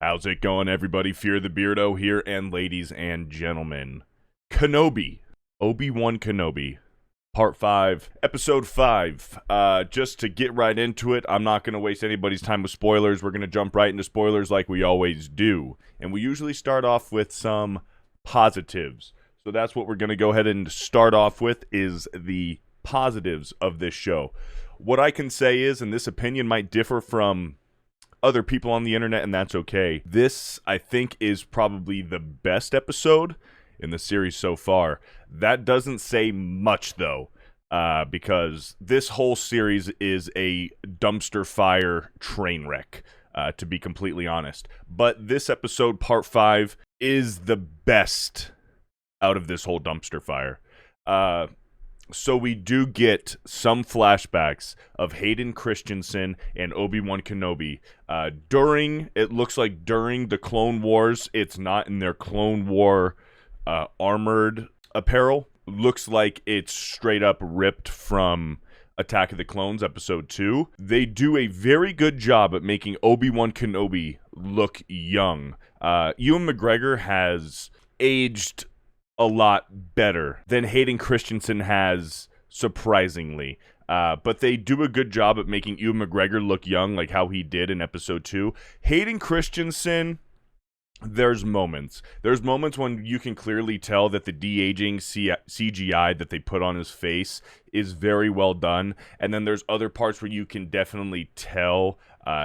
How's it going, everybody? FearTheBeardo here, and ladies and gentlemen, Kenobi, Obi Wan Kenobi, Part 5, Episode 5. Just to get right into it, I'm not going to waste anybody's time with spoilers. We're going to jump right into spoilers like we always do. And we usually start off with some positives. So that's what we're going to go ahead and start off with, is the positives of this show. What I can say is, and this opinion might differ from other people on the internet, and that's okay. This, I think, is probably the best episode in the series so far. That doesn't say much, though, because this whole series is a dumpster fire train wreck, to be completely honest. But this episode, Part 5, is the best out of this whole dumpster fire. So we do get some flashbacks of Hayden Christensen and Obi Wan Kenobi it looks like during the Clone Wars. It's not in their Clone War armored apparel. Looks like it's straight up ripped from Attack of the Clones Episode 2. They do a very good job at making Obi Wan Kenobi look young. Ewan McGregor has aged a lot better than Hayden Christensen has, surprisingly. But they do a good job at making Ewan McGregor look young, like how he did in Episode 2. Hayden Christensen, there's moments. There's moments when you can clearly tell that the de-aging CGI that they put on his face is very well done. And then there's other parts where you can definitely tell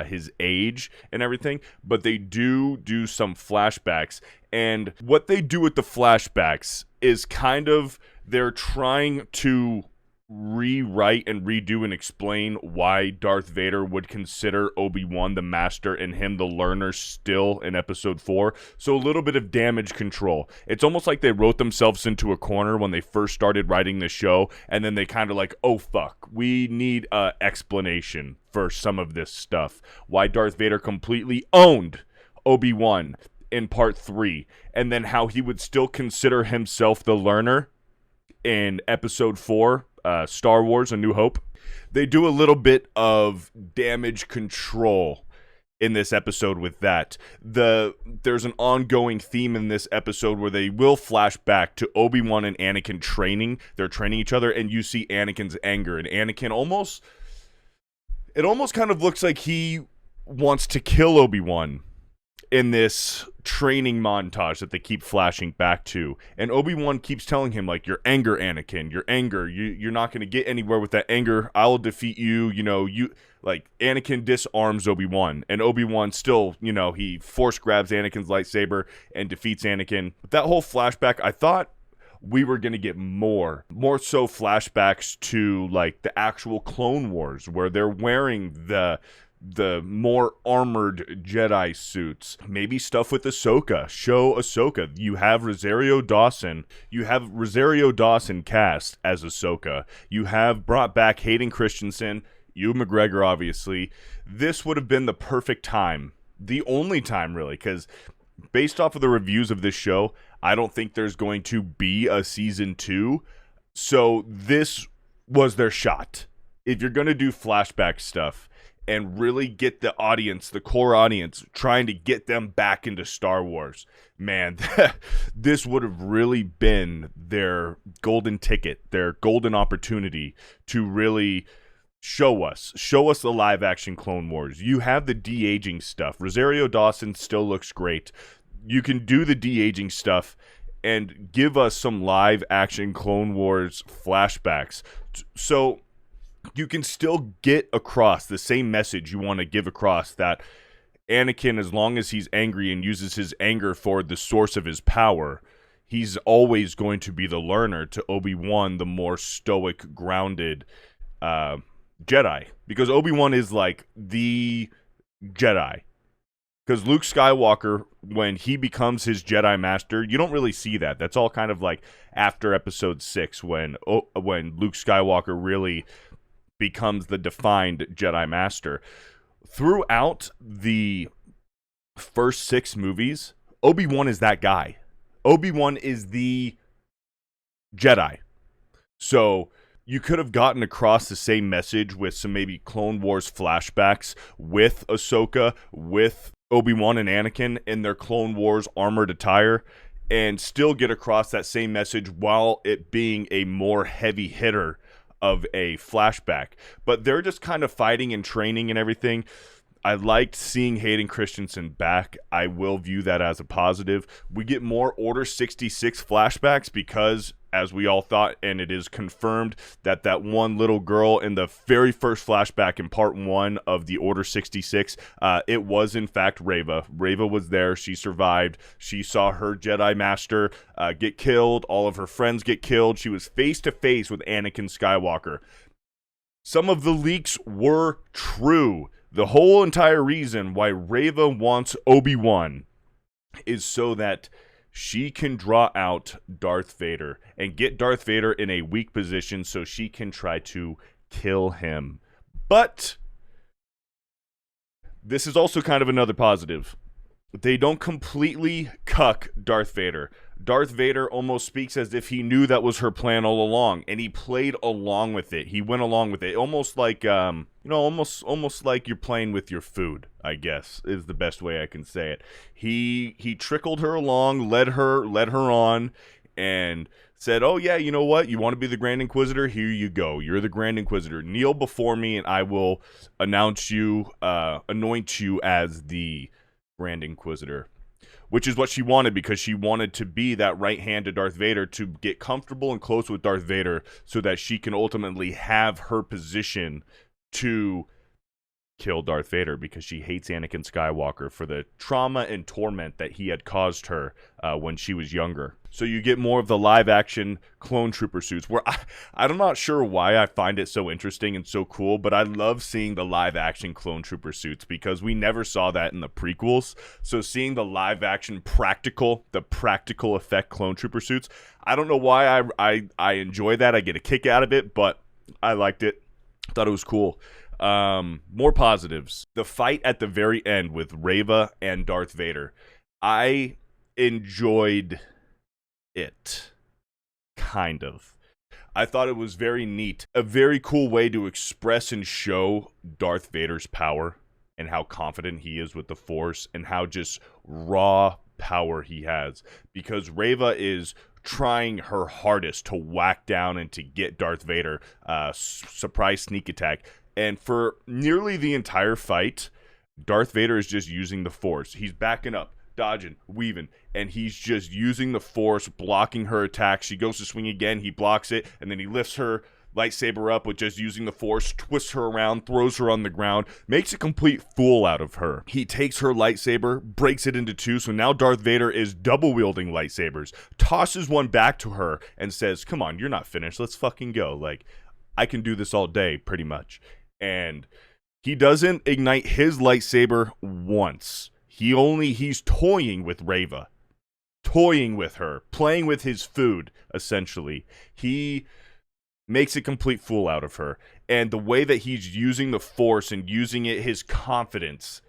his age and everything. But they do some flashbacks. And what they do with the flashbacks is kind of, they're trying to rewrite and redo and explain why Darth Vader would consider Obi-Wan the master and him the learner still in Episode 4. So a little bit of damage control. It's almost like they wrote themselves into a corner when they first started writing the show, and then they kind of like, oh fuck, we need an explanation for some of this stuff. Why Darth Vader completely owned Obi-Wan in Part 3, and then how he would still consider himself the learner in Episode 4, Star Wars: A New Hope. They do a little bit of damage control in this episode with that. There's an ongoing theme in this episode where they will flash back to Obi-Wan and Anakin training. They're training each other, and you see Anakin's anger, and Anakin almost kind of looks like he wants to kill Obi-Wan in this training montage that they keep flashing back to. And Obi-Wan keeps telling him, like, your anger, Anakin, your anger, you're not going to get anywhere with that anger. I'll defeat you. Like, Anakin disarms Obi-Wan, and Obi-Wan still, he force grabs Anakin's lightsaber and defeats Anakin. But that whole flashback, I thought we were going to get more so flashbacks to, like, the actual Clone Wars, where they're wearing the more armored Jedi suits. Maybe stuff with Ahsoka. Show Ahsoka. You have Rosario Dawson. Cast as Ahsoka. You have brought back Hayden Christensen, Ewan McGregor, obviously. This would have been the perfect time. The only time, really, because based off of the reviews of this show, I don't think there's going to be a Season 2. So this was their shot. If you're going to do flashback stuff and really get the audience, the core audience, trying to get them back into Star Wars, man, this would have really been their golden ticket, their golden opportunity to really show us the live-action Clone Wars. You have the de-aging stuff. Rosario Dawson still looks great. You can do the de-aging stuff and give us some live-action Clone Wars flashbacks. So you can still get across the same message you want to give across, that Anakin, as long as he's angry and uses his anger for the source of his power, he's always going to be the learner to Obi-Wan, the more stoic, grounded Jedi. Because Obi-Wan is like the Jedi. Because Luke Skywalker, when he becomes his Jedi Master, you don't really see that. That's all kind of like after Episode 6, when Luke Skywalker really becomes the defined Jedi Master. Throughout the first 6 movies, Obi-Wan is that guy. Obi-Wan is the Jedi. So you could have gotten across the same message with some maybe Clone Wars flashbacks with Ahsoka, with Obi-Wan and Anakin in their Clone Wars armored attire, and still get across that same message while it being a more heavy hitter of a flashback. But they're just kind of fighting and training and everything. I liked seeing Hayden Christensen back. I will view that as a positive. We get more Order 66 flashbacks because, as we all thought, and it is confirmed, that one little girl in the very first flashback in part 1 of the Order 66, it was in fact Rava. Rava was there. She survived. She saw her Jedi Master get killed. All of her friends get killed. She was face to face with Anakin Skywalker. Some of the leaks were true. The whole entire reason why Rava wants Obi-Wan is so that she can draw out Darth Vader and get Darth Vader in a weak position so she can try to kill him. But this is also kind of another positive. They don't completely cuck Darth Vader. Darth Vader almost speaks as if he knew that was her plan all along, and he played along with it. He went along with it, almost like almost like you're playing with your food, I guess, is the best way I can say it. He trickled her along, led her on, and said, "Oh yeah, you know what? You want to be the Grand Inquisitor? Here you go. You're the Grand Inquisitor. Kneel before me, and I will anoint you as the Grand Inquisitor." Which is what she wanted, because she wanted to be that right hand to Darth Vader, to get comfortable and close with Darth Vader so that she can ultimately have her position to kill Darth Vader, because she hates Anakin Skywalker for the trauma and torment that he had caused her when she was younger. So you get more of the live-action clone trooper suits, where I'm not sure why I find it so interesting and so cool, but I love seeing the live-action clone trooper suits because we never saw that in the prequels. So seeing the live-action practical effect clone trooper suits, I don't know why I enjoy that. I get a kick out of it, but I liked it. Thought it was cool. More positives. The fight at the very end with Rava and Darth Vader. I enjoyed it. Kind of. I thought it was very neat. A very cool way to express and show Darth Vader's power and how confident he is with the Force and how just raw power he has. Because Rava is trying her hardest to whack down and to get Darth Vader. Surprise sneak attack. And for nearly the entire fight, Darth Vader is just using the Force. He's backing up, dodging, weaving, and he's just using the Force, blocking her attack. She goes to swing again, he blocks it, and then he lifts her lightsaber up with just using the Force, twists her around, throws her on the ground, makes a complete fool out of her. He takes her lightsaber, breaks it into two, so now Darth Vader is double-wielding lightsabers, tosses one back to her, and says, "Come on, you're not finished, let's fucking go." Like, I can do this all day, pretty much. And he doesn't ignite his lightsaber once. He's toying with Rava. Toying with her. Playing with his food, essentially. He makes a complete fool out of her. And the way that he's using the Force and using it, his confidence,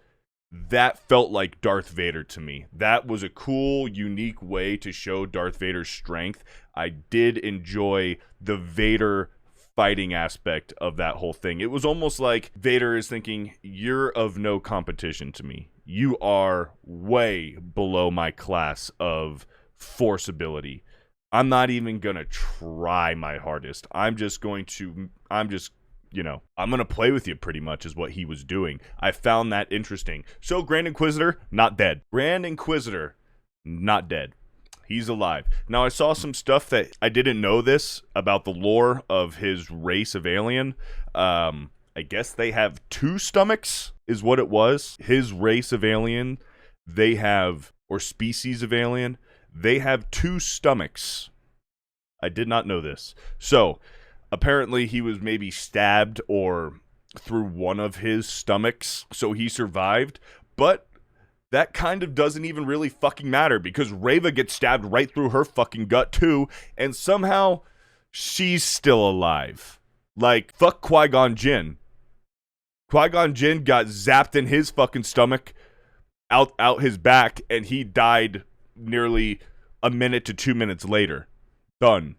that felt like Darth Vader to me. That was a cool, unique way to show Darth Vader's strength. I did enjoy the Vader fighting aspect of that whole thing. It was almost like Vader is thinking, "You're of no competition to me. You are way below my class of Force ability. I'm not even gonna try my hardest. I'm gonna play with you," pretty much is what he was doing. I found that interesting. So Grand Inquisitor, not dead. Grand Inquisitor, not dead. He's alive. Now, I saw some stuff that I didn't know this about the lore of his race of alien. I guess they have two stomachs, is what it was. His race of alien, or species of alien, they have two stomachs. I did not know this. So, apparently he was maybe stabbed or through one of his stomachs, so he survived. But that kind of doesn't even really fucking matter, because Rava gets stabbed right through her fucking gut too, and somehow she's still alive. Like, fuck Qui-Gon Jinn. Qui-Gon Jinn got zapped in his fucking stomach, out his back, and he died nearly a minute to 2 minutes later. Done.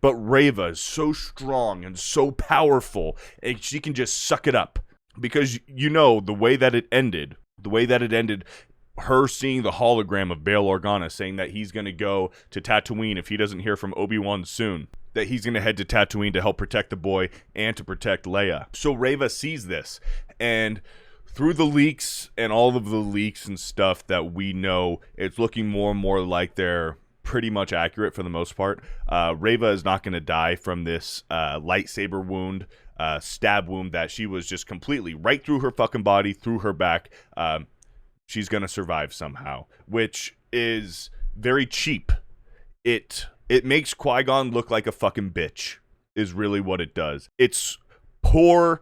But Rava is so strong and so powerful, and she can just suck it up. Because, you know, the way that it ended, her seeing the hologram of Bail Organa saying that he's going to go to Tatooine if he doesn't hear from Obi-Wan soon, that he's going to head to Tatooine to help protect the boy and to protect Leia. So Rava sees this, and through the leaks and all of the leaks and stuff that we know, it's looking more and more like they're pretty much accurate for the most part. Rava is not going to die from this lightsaber wound, stab wound that she was just completely right through her fucking body, through her back. She's going to survive somehow, which is very cheap. It makes Qui-Gon look like a fucking bitch, is really what it does. It's poor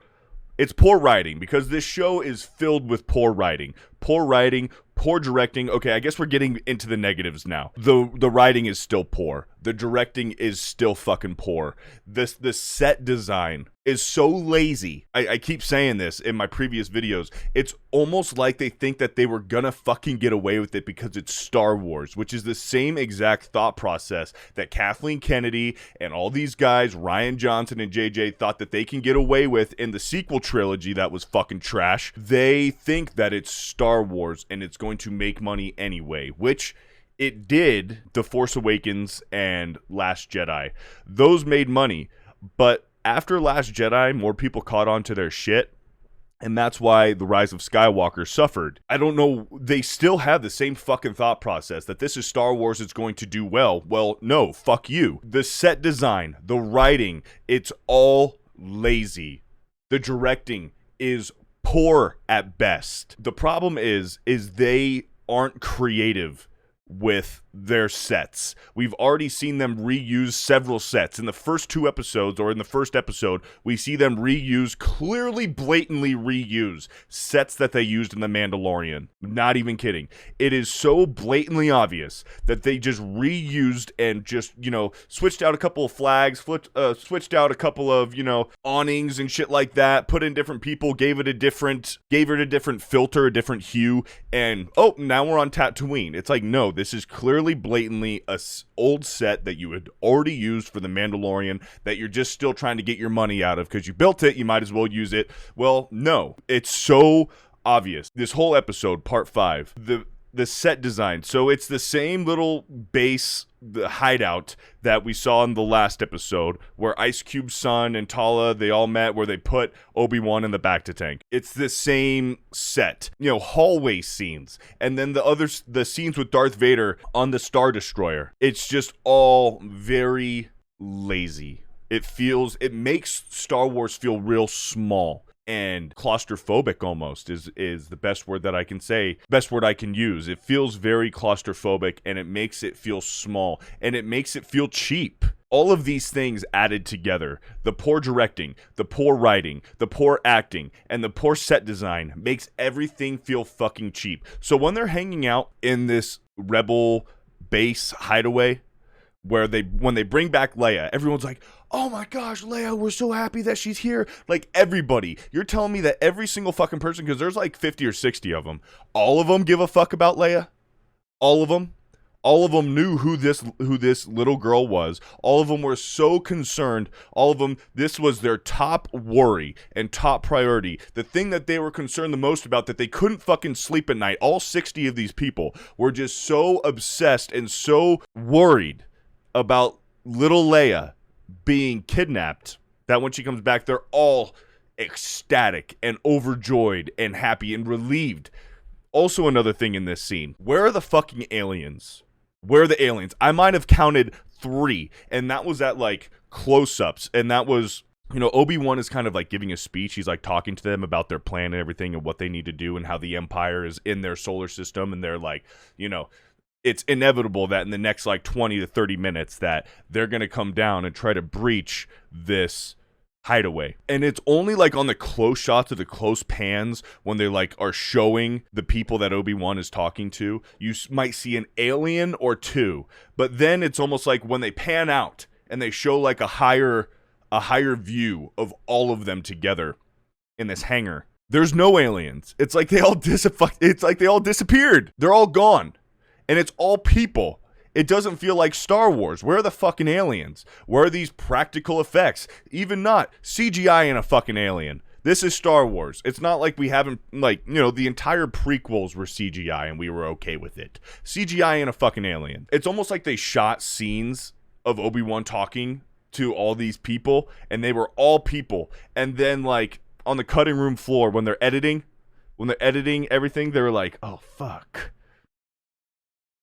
writing, because this show is filled with poor writing, poor directing. Okay, I guess we're getting into the negatives now. The writing is still poor. The directing is still fucking poor. The set design is so lazy. I keep saying this in my previous videos. It's almost like they think that they were gonna fucking get away with it because it's Star Wars, which is the same exact thought process that Kathleen Kennedy and all these guys, Rian Johnson and JJ, thought that they can get away with in the sequel trilogy that was fucking trash. They think that it's Star Wars and it's going to make money anyway, which it did. The Force Awakens and Last Jedi, those made money, but after Last Jedi, more people caught on to their shit, and that's why The Rise of Skywalker suffered. I don't know, they still have the same fucking thought process that this is Star Wars, it's going to do well. Well, no, fuck you. The set design, the writing, it's all lazy. The directing is poor at best. The problem is they aren't creative with their sets. We've already seen them reuse several sets. In the first two episodes, or in the first episode, we see them clearly blatantly reuse sets that they used in The Mandalorian. Not even kidding. It is so blatantly obvious that they just reused and just, switched out a couple of flags, switched out a couple of, awnings and shit like that, put in different people, gave it a different filter, a different hue, and now we're on Tatooine. It's like, no, this is clearly blatantly a old set that you had already used for The Mandalorian that you're just still trying to get your money out of because you built it, you might as well use it. Well, no, it's so obvious. This whole episode, part 5, the set design. So it's the same little base, the hideout that we saw in the last episode where Ice Cube's son and Tala, they all met, where they put Obi-Wan in the bacta tank. It's the same set, hallway scenes. And then the scenes with Darth Vader on the Star Destroyer. It's just all very lazy. It makes Star Wars feel real small and claustrophobic almost is the best word that I can say, best word I can use. It feels very claustrophobic, and it makes it feel small, and it makes it feel cheap. All of these things added together, the poor directing, the poor writing, the poor acting, and the poor set design makes everything feel fucking cheap. So when they're hanging out in this rebel base hideaway, when they bring back Leia, everyone's like, oh my gosh, Leia, we're so happy that she's here. Like, everybody. You're telling me that every single fucking person, because there's like 50 or 60 of them, all of them give a fuck about Leia? All of them? All of them knew who this little girl was. All of them were so concerned. All of them, this was their top worry and top priority. The thing that they were concerned the most about, that they couldn't fucking sleep at night. All 60 of these people were just so obsessed and so worried about little Leia being kidnapped that when she comes back, they're all ecstatic and overjoyed and happy and relieved. Also, another thing in this scene, where are the fucking aliens? Where are the aliens? I might have counted 3, and that was at like close-ups, and that was, Obi-Wan is kind of like giving a speech. He's like talking to them about their plan and everything and what they need to do and how the Empire is in their solar system, and they're like, it's inevitable that in the next like 20 to 30 minutes that they're going to come down and try to breach this hideaway. And it's only like on the close shots or the close pans when they like are showing the people that Obi-Wan is talking to, you might see an alien or 2. But then it's almost like when they pan out and they show like a higher view of all of them together in this hangar, there's no aliens. It's like they all disappeared. They're all gone. And it's all people. It doesn't feel like Star Wars. Where are the fucking aliens? Where are these practical effects? Even not CGI in a fucking alien. This is Star Wars. It's not like we haven't, like, you know, the entire prequels were CGI and we were okay with it. CGI in a fucking alien. It's almost like they shot scenes of Obi-Wan talking to all these people, and they were all people. And then, like, on the cutting room floor, when they're editing everything, they were like, oh, fuck.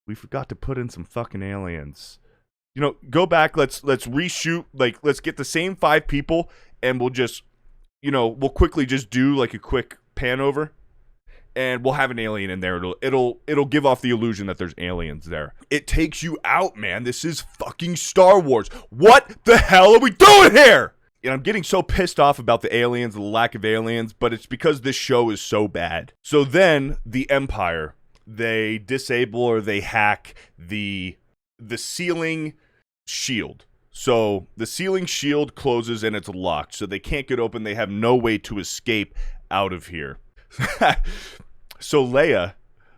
We forgot to put in some fucking aliens. You know, go back, let's reshoot, like, let's get the same 5 people, and we'll just, you know, we'll quickly just do, like, a quick pan over, and we'll have an alien in there. It'll give off the illusion that there's aliens there. It takes you out, man. This is fucking Star Wars. What the hell are we doing here? And I'm getting so pissed off about the aliens, the lack of aliens, but it's because this show is so bad. So then, the Empire, they disable or they hack the ceiling shield. So the ceiling shield closes and it's locked, so they can't get open. They have no way to escape out of here. So Leia,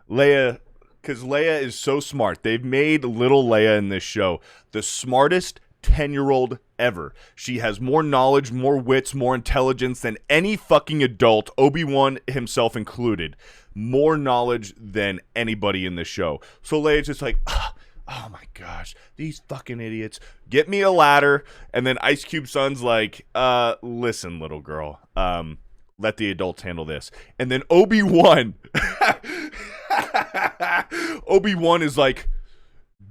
because Leia is so smart. They've made little Leia in this show the smartest 10-year-old ever. She has more knowledge, more wits, more intelligence than any fucking adult, Obi-Wan himself included. More knowledge than anybody in the show. So Leia's just like, oh my gosh, these fucking idiots. Get me a ladder. And then Ice Cube's son's like, listen, little girl, let the adults handle this. And then Obi-Wan is like,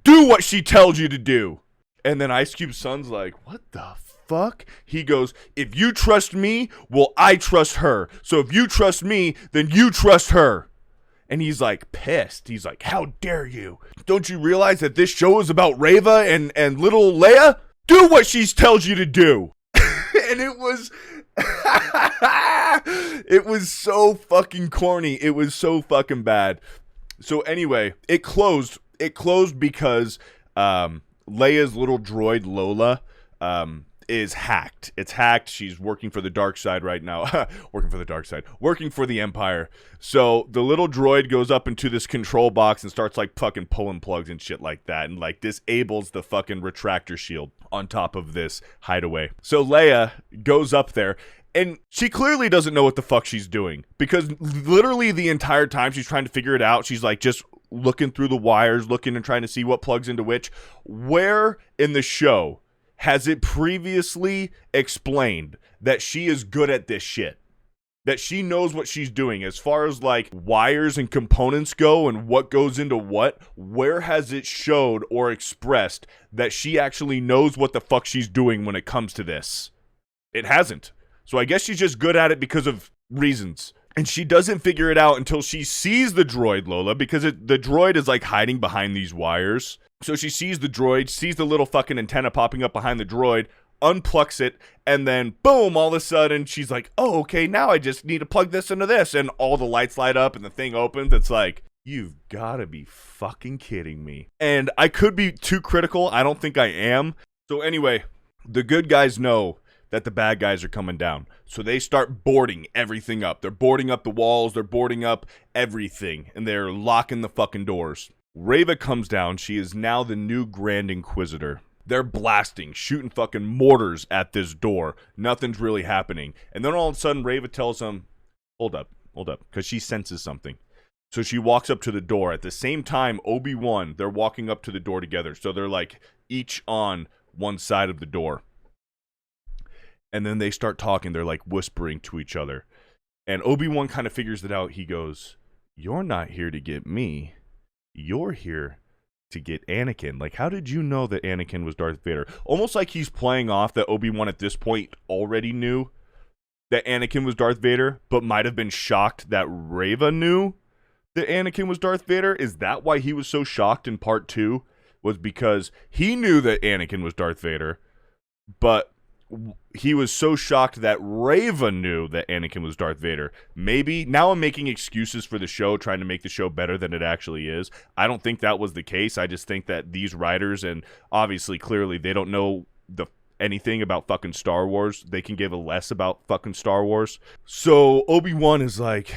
do what she tells you to do. And then Ice Cube's son's like, what the fuck? He goes, if you trust me, well, I trust her. So if you trust me, then you trust her. And he's like pissed. He's like, how dare you? Don't you realize that this show is about Rava and little Leia? Do what she tells you to do. And it was it was so fucking corny. It was so fucking bad. So anyway, it closed. It closed because Leia's little droid Lola is hacked. It's hacked. She's working for the dark side right now. Working for the Empire. So the little droid goes up into this control box and starts like fucking pulling plugs and shit like that, and like disables the fucking retractor shield on top of this hideaway. So Leia goes up there, and she clearly doesn't know what the fuck she's doing, because literally the entire time she's trying to figure it out, she's like just looking through the wires, looking and trying to see what plugs into which. Where in the show has it previously explained that she is good at this shit? That she knows what she's doing as far as like wires and components go and what goes into what? Where has it showed or expressed that she actually knows what the fuck she's doing when it comes to this? It hasn't. So I guess she's just good at it because of reasons. And she doesn't figure it out until she sees the droid Lola, because the droid is like hiding behind these wires. So she sees the droid, sees the little fucking antenna popping up behind the droid, unplugs it, and then boom, all of a sudden she's like, oh, okay, now I just need to plug this into this, and all the lights light up and the thing opens. It's like, you've gotta be fucking kidding me. And I could be too critical. I don't think I am. So anyway, the good guys know that the bad guys are coming down. So they start boarding everything up. They're boarding up the walls, they're boarding up everything, and they're locking the fucking doors. Rava comes down. She is now the new Grand Inquisitor. They're blasting, shooting fucking mortars at this door. Nothing's really happening. And then all of a sudden, Rava tells them, hold up, because she senses something. So she walks up to the door. At the same time, Obi-Wan, they're walking up to the door together. So they're like each on one side of the door. And then they start talking. They're like whispering to each other. And Obi-Wan kind of figures it out. He goes, you're not here to get me. You're here to get Anakin. Like, how did you know that Anakin was Darth Vader? Almost like he's playing off that Obi-Wan at this point already knew that Anakin was Darth Vader, but might have been shocked that Rava knew that Anakin was Darth Vader. Is that why he was so shocked in part 2? Was because he knew that Anakin was Darth Vader, but he was so shocked that Rava knew that Anakin was Darth Vader. Maybe, now I'm making excuses for the show, trying to make the show better than it actually is. I don't think that was the case. I just think that these writers, and obviously, clearly, they don't know anything about fucking Star Wars. They can give a less about fucking Star Wars. So Obi-Wan is like,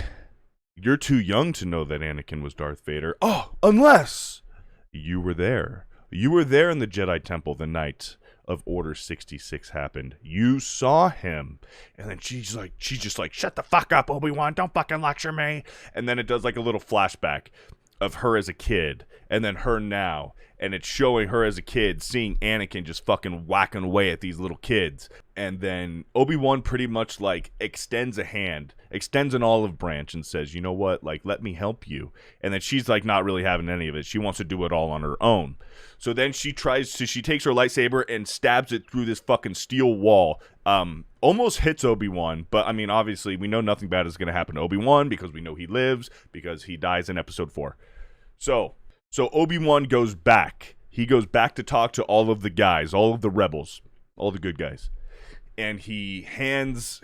you're too young to know that Anakin was Darth Vader. Oh, unless you were there You were there in the Jedi Temple the night of Order 66 happened. You saw him. And then she's just like, shut the fuck up, Obi-Wan. Don't fucking lecture me. And then it does like a little flashback of her as a kid and then her now. And it's showing her as a kid seeing Anakin just fucking whacking away at these little kids. And then Obi-Wan pretty much like extends a hand, extends an olive branch and says, you know what, like, let me help you. And then she's like not really having any of it. She wants to do it all on her own. So then she takes her lightsaber and stabs it through this fucking steel wall. Almost hits Obi-Wan, but I mean, obviously we know nothing bad is going to happen to Obi-Wan because we know he lives because he dies in episode 4. So Obi-Wan goes back. He goes back to talk to all of the guys, all of the rebels, all the good guys. And he hands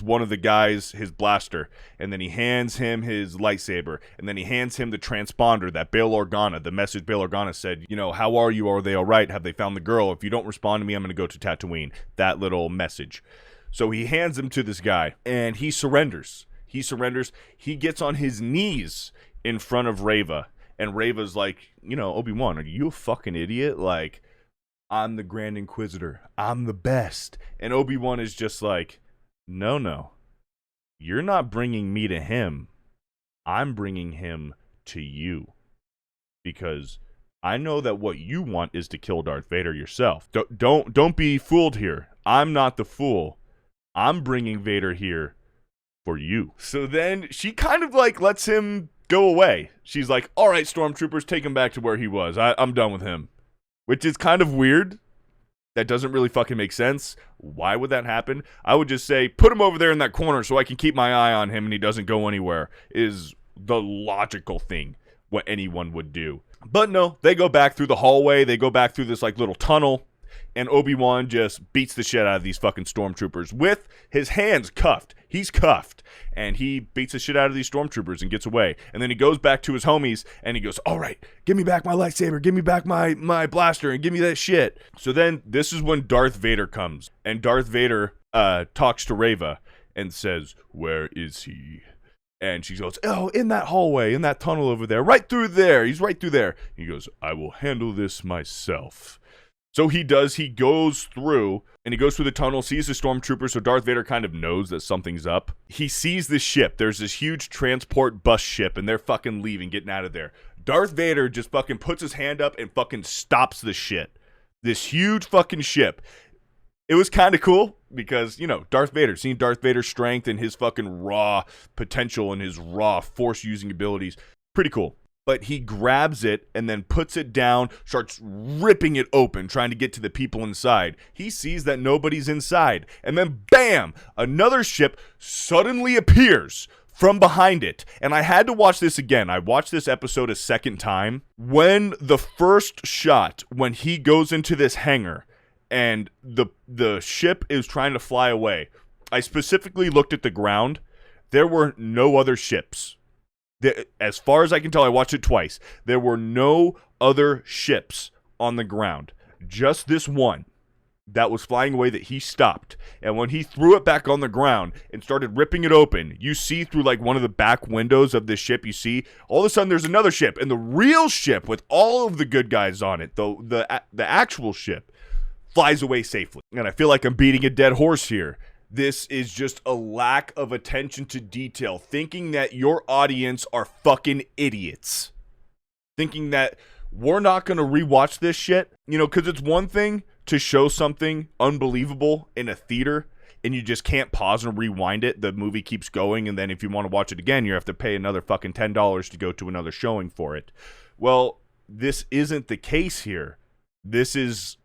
one of the guys his blaster, and then he hands him his lightsaber, and then he hands him the transponder that Bail Organa, the message Bail Organa said, you know, how are you? Are they all right? Have they found the girl? If you don't respond to me, I'm going to go to Tatooine. That little message. So he hands him to this guy, and he surrenders. He gets on his knees in front of Rava. And Rava's like, you know, Obi-Wan, are you a fucking idiot? Like, I'm the Grand Inquisitor. I'm the best. And Obi-Wan is just like, no. You're not bringing me to him. I'm bringing him to you. Because I know that what you want is to kill Darth Vader yourself. Don't be fooled here. I'm not the fool. I'm bringing Vader here for you. So then she kind of like lets him go away. She's like, all right, stormtroopers, take him back to where he was. I'm done with him. Which is kind of weird. That doesn't really fucking make sense. Why would that happen? I would just say, put him over there in that corner so I can keep my eye on him and he doesn't go anywhere, is the logical thing, what anyone would do. But no, they go back through the hallway. They go back through this like little tunnel. And Obi-Wan just beats the shit out of these fucking stormtroopers with his hands cuffed. He's cuffed. And he beats the shit out of these stormtroopers and gets away. And then he goes back to his homies and he goes, all right, give me back my lightsaber. Give me back my blaster and give me that shit. So then this is when Darth Vader comes. And Darth Vader talks to Rava and says, where is he? And she goes, oh, in that hallway, in that tunnel over there. Right through there. He's right through there. He goes, I will handle this myself. So he does, he goes through the tunnel, sees the stormtrooper, so Darth Vader kind of knows that something's up. He sees this ship. There's this huge transport bus ship, and they're fucking leaving, getting out of there. Darth Vader just fucking puts his hand up and fucking stops the shit. This huge fucking ship. It was kind of cool because, you know, Darth Vader, seeing Darth Vader's strength and his fucking raw potential and his raw force-using abilities. Pretty cool. But he grabs it and then puts it down, starts ripping it open, trying to get to the people inside. He sees that nobody's inside. And then, bam, another ship suddenly appears from behind it. And I had to watch this again. I watched this episode a second time. When the first shot, when he goes into this hangar and the ship is trying to fly away, I specifically looked at the ground. There were no other ships. As far as I can tell, I watched it twice. There were no other ships on the ground. Just this one that was flying away that he stopped. And when he threw it back on the ground and started ripping it open, you see through like one of the back windows of this ship, you see all of a sudden there's another ship. And the real ship with all of the good guys on it, the actual ship, flies away safely. And I feel like I'm beating a dead horse here. This is just a lack of attention to detail. Thinking that your audience are fucking idiots. Thinking that we're not going to rewatch this shit. You know, because it's one thing to show something unbelievable in a theater and you just can't pause and rewind it. The movie keeps going, and then if you want to watch it again, you have to pay another fucking $10 to go to another showing for it. Well, this isn't the case here. This is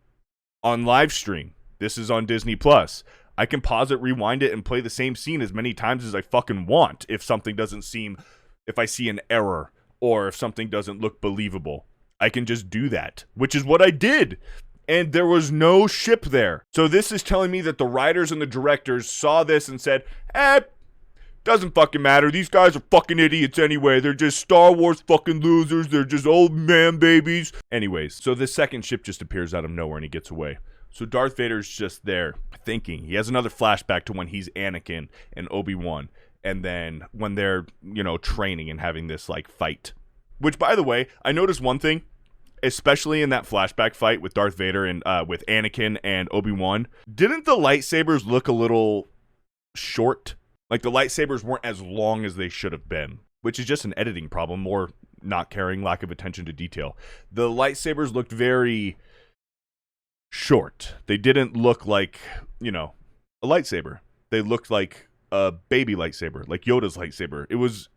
on live stream. This is on Disney Plus. I can pause it, rewind it, and play the same scene as many times as I fucking want if I see an error or if something doesn't look believable. I can just do that, which is what I did. And there was no ship there. So this is telling me that the writers and the directors saw this and said, doesn't fucking matter. These guys are fucking idiots anyway. They're just Star Wars fucking losers. They're just old man babies. Anyways, so this second ship just appears out of nowhere and he gets away. So Darth Vader's just there thinking. He has another flashback to when he's Anakin and Obi-Wan. And then when they're, you know, training and having this, like, fight. Which, by the way, I noticed one thing. especially in that flashback fight with Darth Vader and with Anakin and Obi-Wan, didn't the lightsabers look a little short? Like the lightsabers weren't as long as they should have been, which is just an editing problem or not caring, lack of attention to detail. The lightsabers looked very short. They didn't look like, you know, a lightsaber. They looked like a baby lightsaber, like Yoda's lightsaber.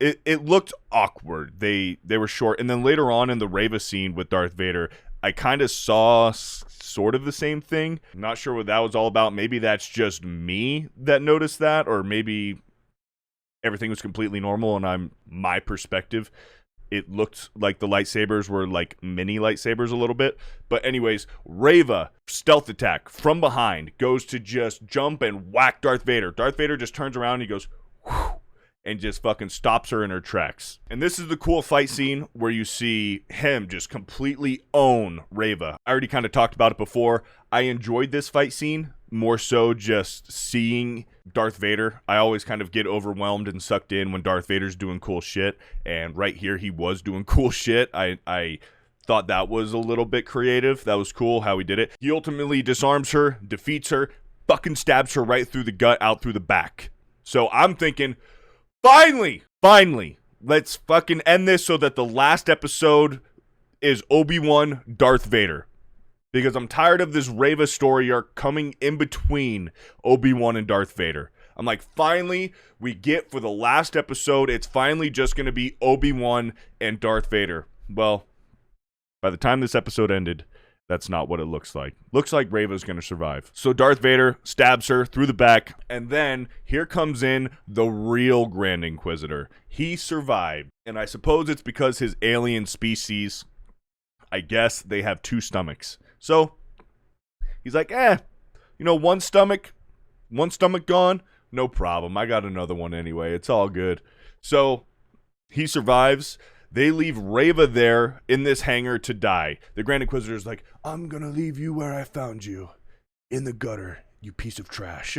It looked awkward. They were short. And then later on in the Rava scene with Darth Vader, I kind of saw sort of the same thing. Not sure what that was all about. Maybe that's just me that noticed that, or maybe everything was completely normal and my perspective. It looked like the lightsabers were like mini lightsabers a little bit. But anyways, Rava, stealth attack from behind, goes to just jump and whack Darth Vader. Darth Vader just turns around and he goes, whew, and just fucking stops her in her tracks. And this is the cool fight scene where you see him just completely own Rava. I already kind of talked about it before. I enjoyed this fight scene, more so just seeing Darth Vader. I always kind of get overwhelmed and sucked in when Darth Vader's doing cool shit, and right here he was doing cool shit. I thought that was a little bit creative. That was cool how he did it. He ultimately disarms her, defeats her, fucking stabs her right through the gut, out through the back. So I'm thinking, finally, let's fucking end this so that the last episode is Obi-Wan, Darth Vader. Because I'm tired of this Rava story arc coming in between Obi-Wan and Darth Vader. I'm like, finally, we get for the last episode, it's finally just going to be Obi-Wan and Darth Vader. Well, by the time this episode ended, that's not what it looks like. Looks like Rava's going to survive. So Darth Vader stabs her through the back, and then here comes in the real Grand Inquisitor. He survived, and I suppose it's because his alien species, I guess they have two stomachs. So, he's like, one stomach gone, no problem. I got another one anyway. It's all good. So, he survives. They leave Rava there in this hangar to die. The Grand Inquisitor's like, I'm gonna leave you where I found you. In the gutter, you piece of trash.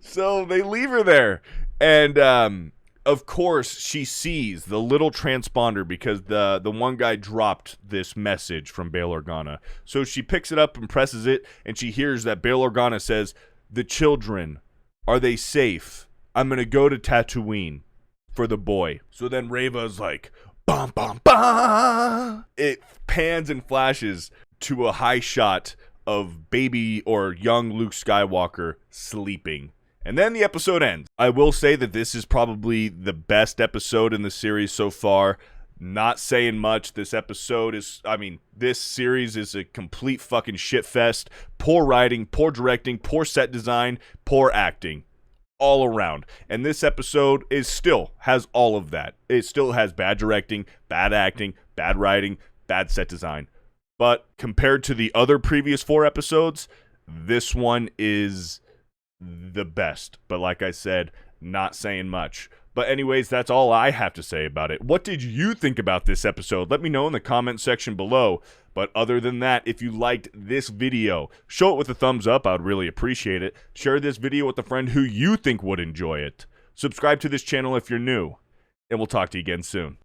So, they leave her there. And, of course, she sees the little transponder because the one guy dropped this message from Bail Organa. So she picks it up and presses it, and she hears that Bail Organa says, the children, are they safe? I'm going to go to Tatooine for the boy. So then Rava's like, bum, bum, bum. It pans and flashes to a high shot of baby or young Luke Skywalker sleeping. And then the episode ends. I will say that this is probably the best episode in the series so far. Not saying much. This series is a complete fucking shit fest. Poor writing, poor directing, poor set design, poor acting. All around. And this episode still has all of that. It still has bad directing, bad acting, bad writing, bad set design. But compared to the other previous 4 episodes, this one is the best. But like I said, not saying much. But anyways, that's all I have to say about it. What did you think about this episode? Let me know in the comment section below. But other than that, if you liked this video, show it with a thumbs up. I'd really appreciate it. Share this video with a friend who you think would enjoy it. Subscribe to this channel if you're new. And we'll talk to you again soon.